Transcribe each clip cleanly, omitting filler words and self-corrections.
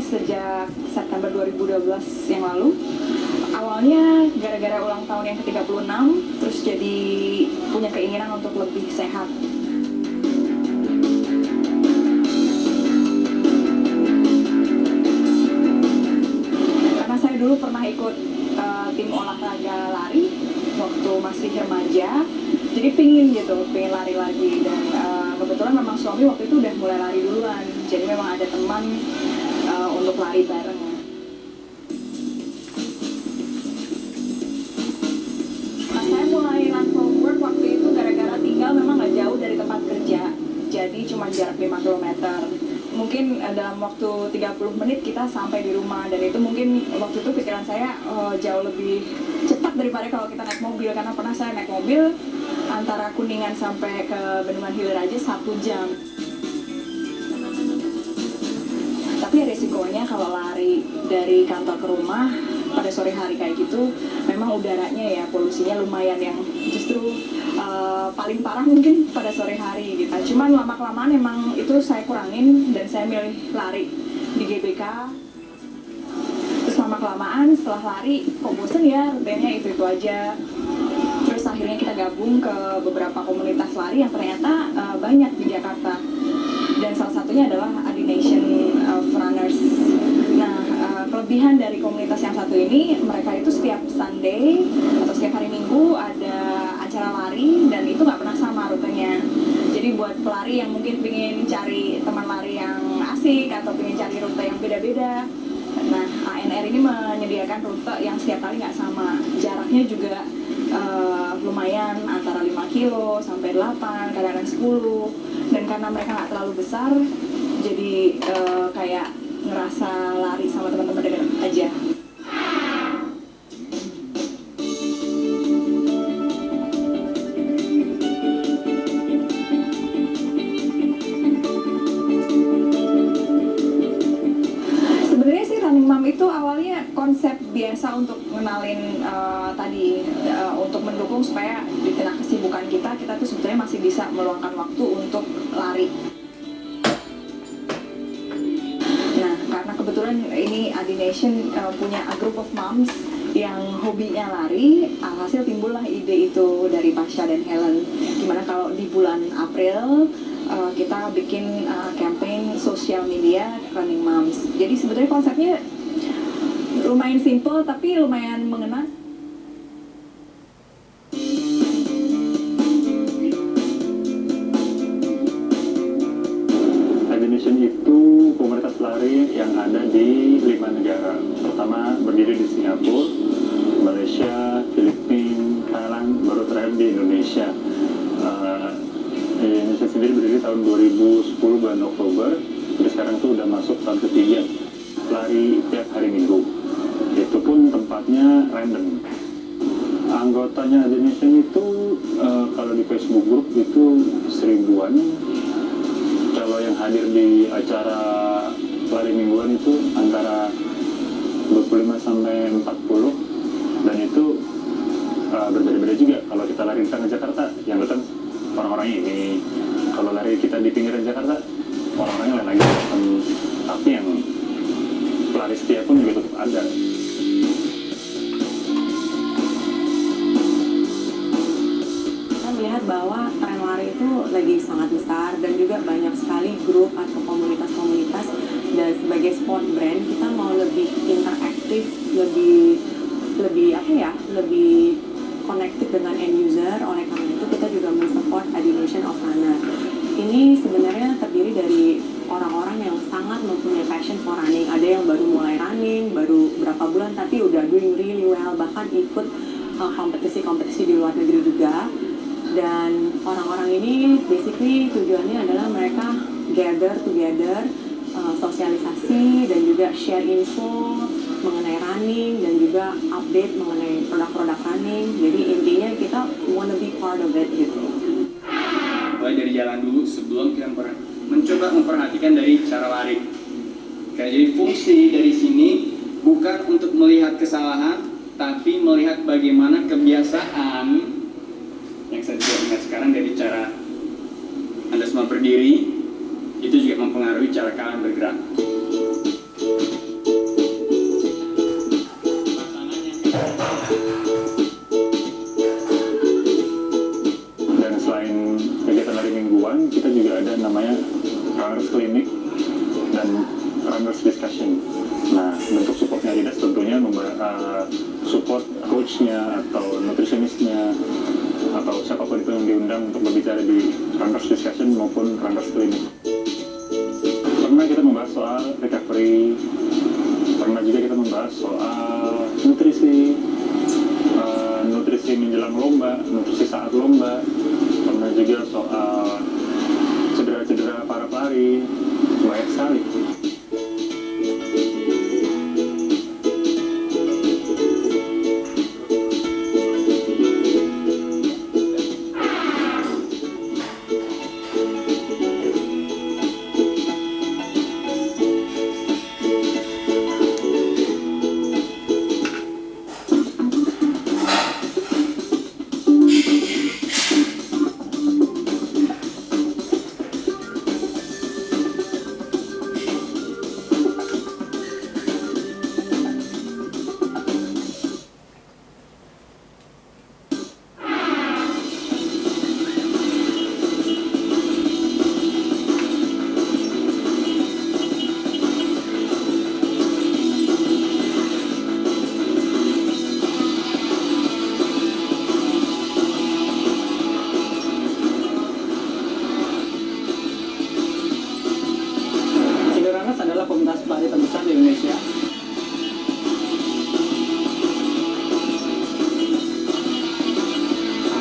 lari sejak September 2012 yang lalu. Awalnya gara-gara ulang tahun yang ke-36, terus jadi punya keinginan untuk lebih sehat. Karena saya dulu pernah ikut tim olahraga lari waktu masih remaja, jadi pingin lari lagi. Dan kebetulan memang suami waktu itu udah mulai lari duluan, jadi memang ada teman untuk lari bareng. Saya mulai run for work waktu itu gara-gara tinggal memang nggak jauh dari tempat kerja, jadi cuma jarak 5 km. Mungkin dalam waktu 30 menit kita sampai di rumah, dan itu mungkin waktu itu pikiran saya jauh lebih cepat daripada kalau kita naik mobil, karena pernah saya naik mobil antara Kuningan sampai ke Bendungan Hilir aja 1 jam. Tapi resikonya kalau lari dari kantor ke rumah pada sore hari kayak gitu, memang udaranya ya polusinya lumayan, yang justru paling parah mungkin pada sore hari gitu. Cuman lama-kelamaan emang itu saya kurangin dan saya milih lari di GBK. Terus lama-kelamaan setelah lari kok bosen ya, rutenya itu aja. Terus akhirnya kita gabung ke beberapa komunitas lari yang ternyata banyak di Jakarta. Dan salah satunya adalah Adi Nation of Runners. Nah, kelebihan dari komunitas yang satu ini, mereka itu setiap Sunday atau setiap hari Minggu ada acara lari, dan itu nggak pernah sama rutenya. Jadi buat pelari yang mungkin pengen cari teman lari yang asik atau pengen cari rute yang beda-beda, nah ANR ini menyediakan rute yang setiap kali nggak sama. Jaraknya juga lumayan, antara 5 kilo sampai 8, kadang-kadang 10. Dan karena mereka nggak terlalu besar, jadi kayak ngerasa lari sama teman-teman dekat aja. Sebenarnya sih Running Mom itu awalnya konsep biasa untuk ngenalin untuk mendukung supaya di tengah kesibukan kita tuh sebetulnya masih bisa meluangkan waktu untuk lari. Nah, karena kebetulan ini Adi Nation punya a group of moms yang hobinya lari, alhasil timbullah ide itu dari Pasha dan Helen. Gimana kalau di bulan April kita bikin campaign sosial media Running Moms. Jadi sebenarnya konsepnya lumayan simple tapi lumayan mengena. Adi Nation itu komunitas lari yang ada di 5 negara. Pertama berdiri di Singapura, Malaysia, Filipina, Thailand, baru terakhir di Indonesia. Indonesia sendiri berdiri tahun 2010 bulan Oktober, jadi sekarang tuh udah masuk tahun ketiga. Lari tiap hari Minggu, itu pun tempatnya random. Anggotanya Adi Nation itu kalau di Facebook group itu 1000-an. Kalau yang hadir di acara lari mingguan itu antara 25 sampai 40, dan itu berbeda-beda juga. Kalau kita lari di tengah Jakarta, yang datang orang-orangnya ini. Kalau lari kita di pinggiran Jakarta, orang-orangnya lain lagi. Tapi yang pelari setia pun juga tetap ada. Kita melihat bahwa tren lari itu lagi sangat besar, dan juga banyak sekali grup atau komunitas-komunitas. Dan sebagai sport brand, kita mau lebih interaktif, lebih connected dengan end user. Oleh karena itu kita juga mensupport Adi Nation of Runner. Ini sebenarnya terdiri dari orang-orang yang sangat mempunyai passion for running. Ada yang baru mulai running, baru berapa bulan tapi udah doing really well, bahkan ikut kompetisi-kompetisi di luar negeri juga. Dan orang-orang ini basically tujuannya adalah mereka gather together, sosialisasi dan juga share info mengenai running, dan juga update mengenai produk-produk running. Jadi intinya kita wanna be part of it gitu. Mulai dari jalan dulu sebelum kita mencoba memperhatikan dari cara lari. Jadi fungsi dari sini bukan untuk melihat kesalahan, tapi melihat bagaimana kebiasaan yang saya juga lihat sekarang dari cara Anda semua berdiri, itu juga mempengaruhi cara kalian bergerak. coachnya atau nutritionistnya atau siapapun itu yang diundang untuk berbicara di runners discussion maupun runners clinic. Pernah kita membahas soal recovery, pernah juga kita membahas soal nutrisi, nutrisi menjelang lomba, nutrisi saat lomba, pernah juga soal cedera-cedera para pelari, banyak sekali. Adalah komunitas pelari terbesar di Indonesia.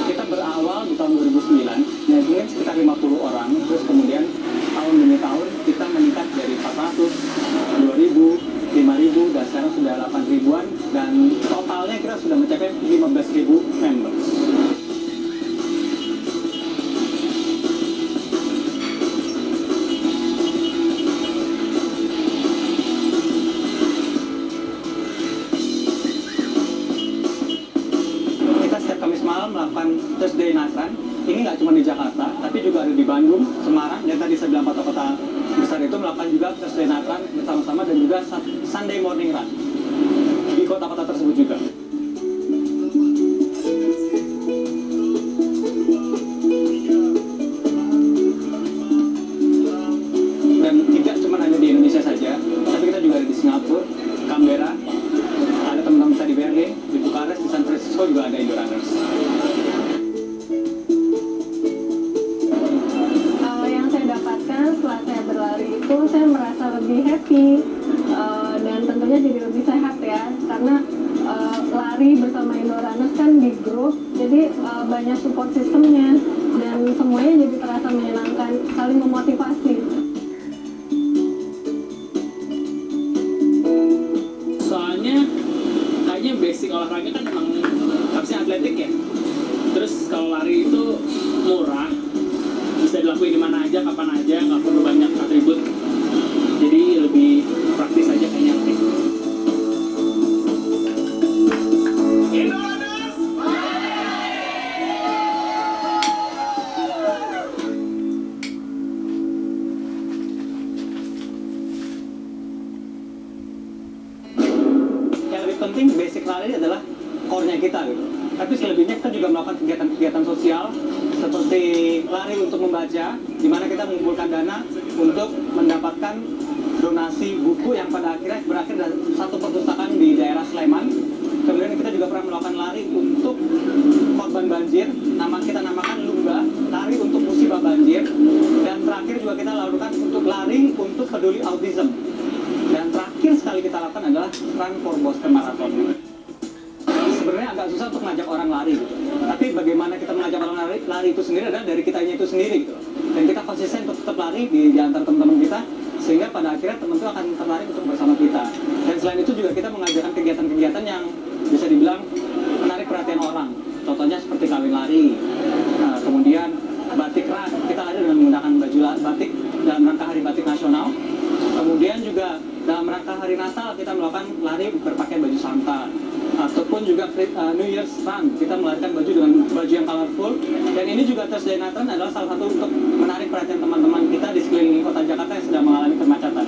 Kita berawal di tahun 2009, ya mungkin sekitar 50 orang, terus kemudian tahun demi tahun kita meningkat dari 400, 2000, 5000, dan sekarang sudah 8.000-an, dan totalnya kita sudah mencapai 15.000 members. Melakukan Thursday Night Run. Ini nggak cuma di Jakarta, tapi juga ada di Bandung, Semarang, dan tadi saya bilang kota-kota besar itu melakukan juga Thursday Night Run bersama-sama, dan juga Sunday Morning Run di kota-kota tersebut juga. Dan tidak cuma hanya di Indonesia saja, tapi kita juga ada di Singapura, Canberra, ada teman-teman kita di Berlin, di Bukares, di San Francisco juga ada Indorunners. Setelah saya berlari itu saya merasa lebih happy dan tentunya jadi lebih sehat ya, karena lari bersama Indorunners kan di grup, jadi banyak support sistemnya dan semuanya jadi terasa menyenangkan, saling memotivasi. Soalnya kayaknya basic olahraga kan emang harusnya atletik ya, terus kalau lari itu murah, bisa dilakuin di mana aja, kapan aja, nggak perlu banyak atribut, jadi lebih praktis aja kayaknya lari. Yang lebih penting basic lari adalah core-nya kita gitu. Tapi selebihnya kita juga melakukan kegiatan-kegiatan sosial seperti lari untuk membaca, di mana kita mengumpulkan dana untuk mendapatkan donasi buku yang pada akhirnya berakhir dari satu perpustakaan di daerah Sleman. Kemudian kita juga pernah melakukan lari untuk korban banjir, kita namakan Lumba, lari untuk musibah banjir. Dan terakhir juga kita lakukan untuk lari untuk peduli autism. Dan terakhir sekali kita lakukan adalah Run for Boston Marathon. Sebenarnya agak susah untuk mengajak orang lari gitu. Tapi bagaimana kita mengajak orang lari itu sendiri adalah dari kitanya itu sendiri gitu. Dan kita konsisten untuk tetap lari di antara teman-teman kita, sehingga pada akhirnya teman itu akan tertarik untuk bersama kita. Dan selain itu juga kita mengajarkan kegiatan-kegiatan yang bisa dibilang menarik perhatian orang. Contohnya seperti kawin lari, kemudian batik run, kita lari dengan menggunakan baju batik dalam rangka Hari Batik Nasional. Kemudian juga dalam rangka Hari Natal kita melakukan lari berpakaian baju Santa. Ataupun juga New Year's Run, kita melarikan baju dengan baju yang colorful. Dan ini juga Thursday Night Run adalah salah satu untuk menarik perhatian teman-teman kita di sekeliling kota Jakarta yang sedang mengalami kemacetan.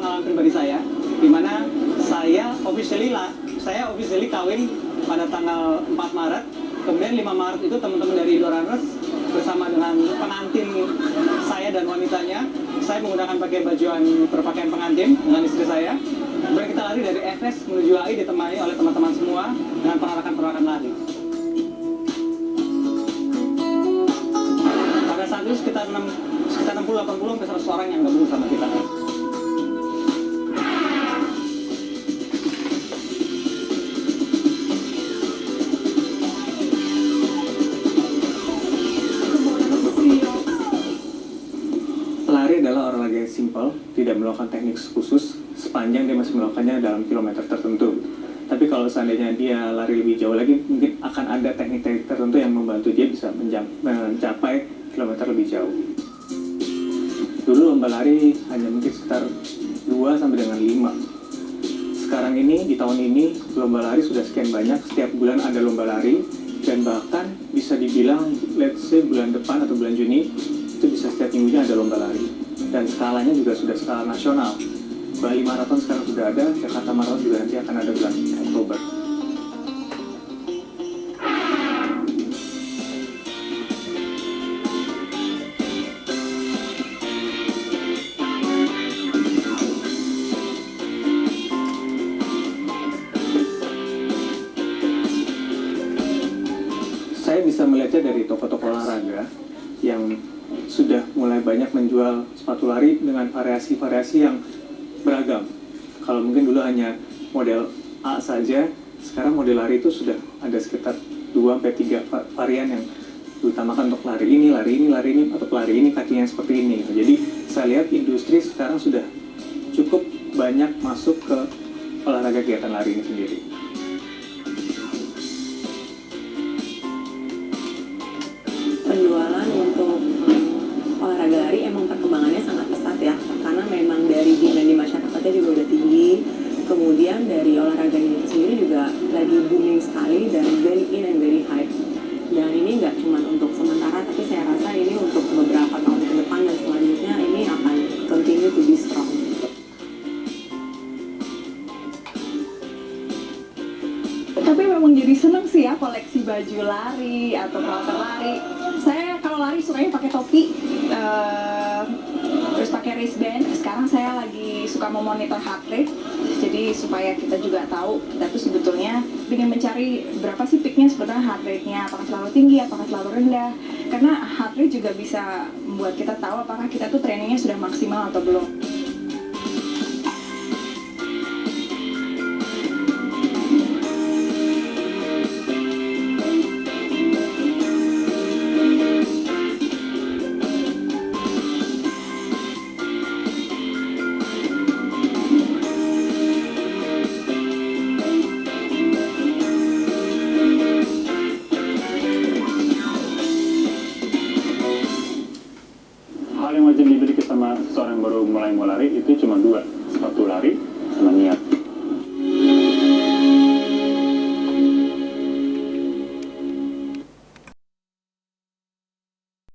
pengalaman pribadi saya, di mana saya officially kawin pada tanggal 4 Maret. Kemudian 5 Maret itu teman-teman dari Indorunners bersama dengan pengantin saya dan wanitanya, saya menggunakan berpakaian pengantin dengan istri saya. Kemudian kita lari dari FS menuju AI ditemani oleh teman-teman semua dengan perarakan lari. Pada saat itu sekitar 60-80 sampai 100 orang yang gabung sama kita. Lari adalah olahraga yang simpel, tidak melakukan teknik khusus sepanjang dia masih melakukannya dalam kilometer tertentu. Tapi kalau seandainya dia lari lebih jauh lagi, mungkin akan ada teknik-teknik tertentu yang membantu dia bisa mencapai kilometer lebih jauh. Dulu lomba lari hanya mungkin sekitar 2 sampai dengan 5. Sekarang ini, di tahun ini, lomba lari sudah sekian banyak, setiap bulan ada lomba lari, dan bahkan bisa dibilang, let's say bulan depan atau bulan Juni, itu bisa setiap minggunya ada lomba lari. Dan skalanya juga sudah skala nasional. Bali Marathon sekarang sudah ada, Jakarta Marathon juga nanti akan ada bulan Oktober. Saya bisa melihatnya dari toko-toko olahraga yang sudah mulai banyak menjual sepatu lari dengan variasi-variasi yang beragam. Kalau mungkin dulu hanya model A saja, sekarang model lari itu sudah ada sekitar 2-3 varian yang diutamakan untuk lari ini, atau lari ini kakinya seperti ini. Jadi saya lihat industri sekarang sudah cukup banyak masuk ke olahraga kegiatan lari ini sendiri. Penjualan untuk olahraga lari emang perkembangannya sangat pesat ya, karena memang dari demand di masyarakatnya juga udah tinggi, kemudian dari olahraga ini sendiri juga lagi booming sekali dan very in and very hype. Dan ini nggak cuma untuk sementara, tapi saya rasa ini untuk beberapa tahun ke depan dan selanjutnya ini akan continue to be strong. Tapi memang jadi seneng sih ya koleksi baju lari atau peralatan lari. Saya kalau lari sukanya pakai topi, terus pakai wristband. Sekarang saya lagi suka memonitor heart rate, jadi supaya kita juga tahu kita tuh sebetulnya ingin mencari berapa sih peaknya sebenarnya heart rate-nya, apakah selalu tinggi, apakah selalu rendah. Karena heart rate juga bisa membuat kita tahu apakah kita tuh trainingnya sudah maksimal atau belum. Hal yang wajib dimiliki sama seorang yang baru mulai mau lari itu cuma 2, sepatu lari sama niat.